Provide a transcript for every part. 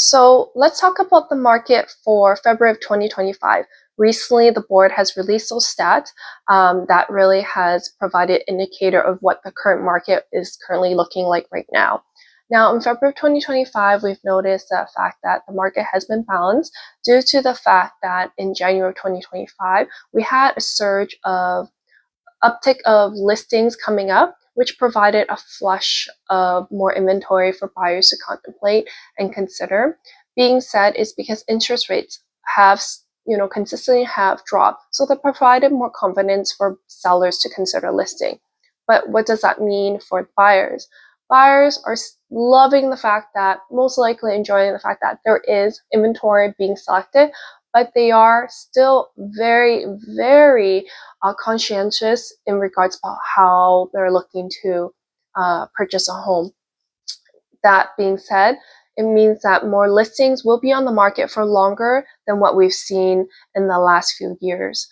So let's talk about the market for February of 2025. Recently, the board has released those stats that really has provided indicator of what the current market is currently looking like right now. Now, in February of 2025, we've noticed the fact that the market has been balanced due to the fact that in January of 2025, we had a surge of uptick of listings coming up, which provided a flush of more inventory for buyers to contemplate and consider. Being said is because interest rates have consistently have dropped, so that provided more confidence for sellers to consider listing. But what does that mean for buyers? Buyers are loving the fact that, most likely enjoying the fact that there is inventory being selected, but they are still very, very conscientious in regards about how they're looking to purchase a home. That being said, it means that more listings will be on the market for longer than what we've seen in the last few years.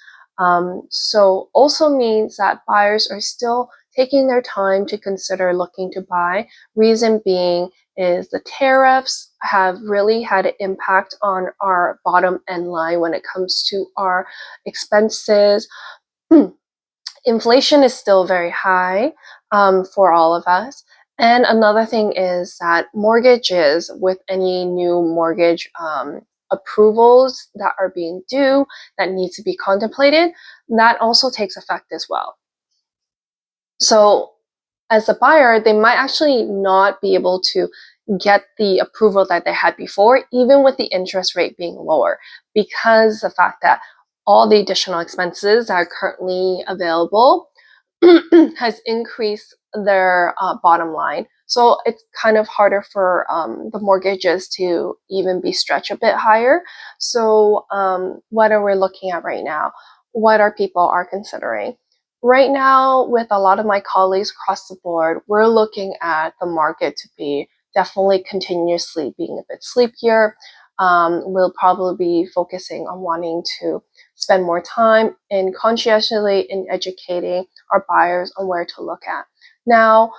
So also means that buyers are still taking their time to consider looking to buy. Reason being is the tariffs have really had an impact on our bottom end line when it comes to our expenses. Inflation is still very high for all of us. And another thing is that mortgages, with any new mortgage approvals that are being due, that needs to be contemplated, that also takes effect as well. So as a buyer, they might actually not be able to get the approval that they had before, even with the interest rate being lower, because the fact that all the additional expenses that are currently available has increased their bottom line. So it's kind of harder for the mortgages to even be stretched a bit higher. So what are we looking at right now? What are people are considering? Right now, with a lot of my colleagues across the board, we're looking at the market to be definitely continuously being a bit sleepier. We'll probably be focusing on wanting to spend more time in conscientiously in educating our buyers on where to look at. Now,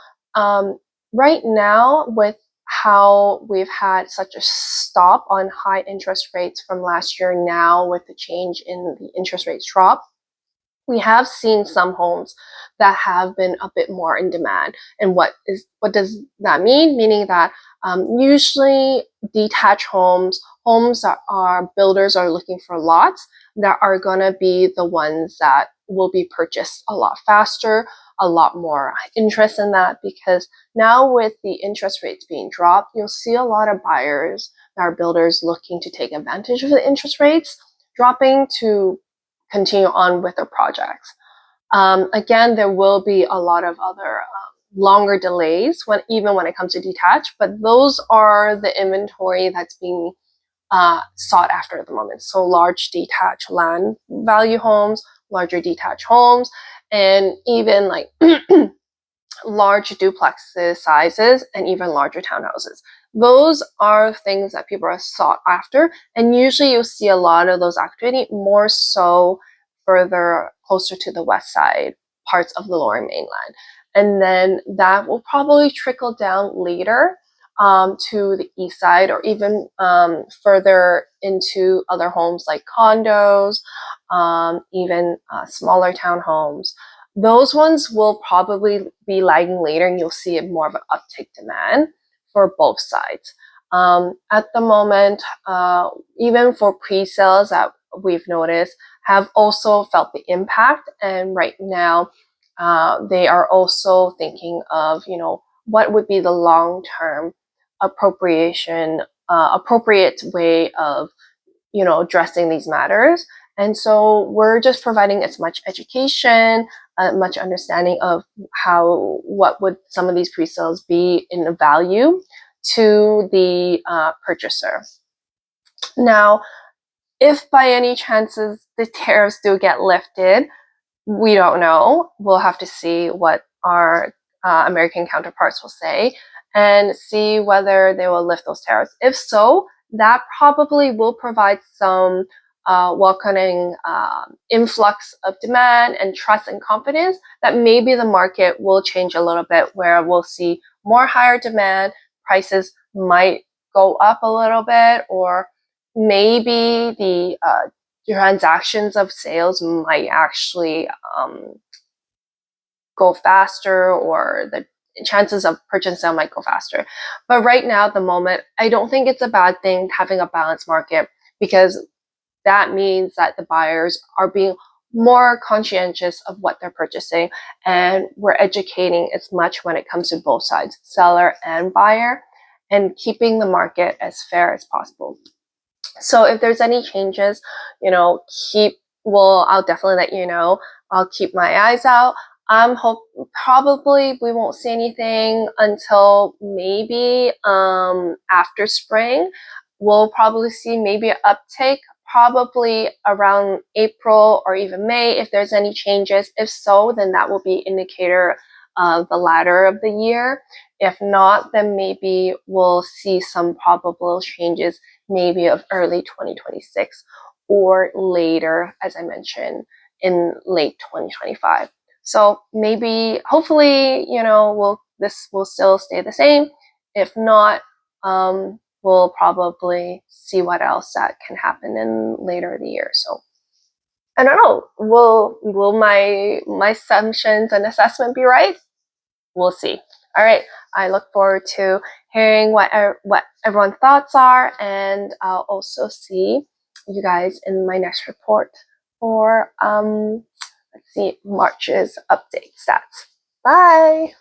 right now, with how we've had such a stop on high interest rates from last year, now with the change in the interest rates drop, we have seen some homes that have been a bit more in demand. And what does that mean? Meaning that usually detached homes that our builders are looking for lots, that are gonna be the ones that will be purchased a lot faster, a lot more interest in that, because now with the interest rates being dropped, you'll see a lot of buyers that are builders looking to take advantage of the interest rates dropping to continue on with their projects. Again, there will be a lot of other longer delays even when it comes to detached, but those are the inventory that's being sought after at the moment. So large detached land value homes, larger detached homes, and even like large duplexes sizes, and even larger townhouses. Those are things that people are sought after, and usually you'll see a lot of those activity more so further closer to the west side parts of the lower mainland. And then that will probably trickle down later to the east side, or even further into other homes like condos, even smaller townhomes. Those ones will probably be lagging later, and you'll see more of an uptick demand for both sides. At the moment, even for pre-sales that we've noticed have also felt the impact, and right now they are also thinking of, what would be the long-term appropriate way of, addressing these matters. And so we're just providing as much education, much understanding of what would some of these pre-sales be in the value to the purchaser. Now, if by any chances the tariffs do get lifted, we don't know. We'll have to see what our American counterparts will say and see whether they will lift those tariffs. If so, that probably will provide some welcoming influx of demand and trust and confidence that maybe the market will change a little bit, where we'll see more higher demand, prices might go up a little bit, or maybe the transactions of sales might actually go faster, or the chances of purchase and sale might go faster. But right now, at the moment, I don't think it's a bad thing having a balanced market, because that means that the buyers are being more conscientious of what they're purchasing, and we're educating as much when it comes to both sides, seller and buyer, and keeping the market as fair as possible. So if there's any changes, I'll definitely let you know. I'll keep my eyes out. Probably we won't see anything until maybe after spring. We'll probably see maybe an uptake probably around April or even May if there's any changes. If so, then that will be indicator of the latter of the year. If not, then maybe we'll see some probable changes maybe of early 2026 or later, as I mentioned, in late 2025. So maybe, hopefully, this will still stay the same. If not, we'll probably see what else that can happen in later in the year. So I don't know. Will my assumptions and assessment be right? We'll see. All right. I look forward to hearing what everyone's thoughts are, and I'll also see you guys in my next report for let's see, March's update stats. Bye.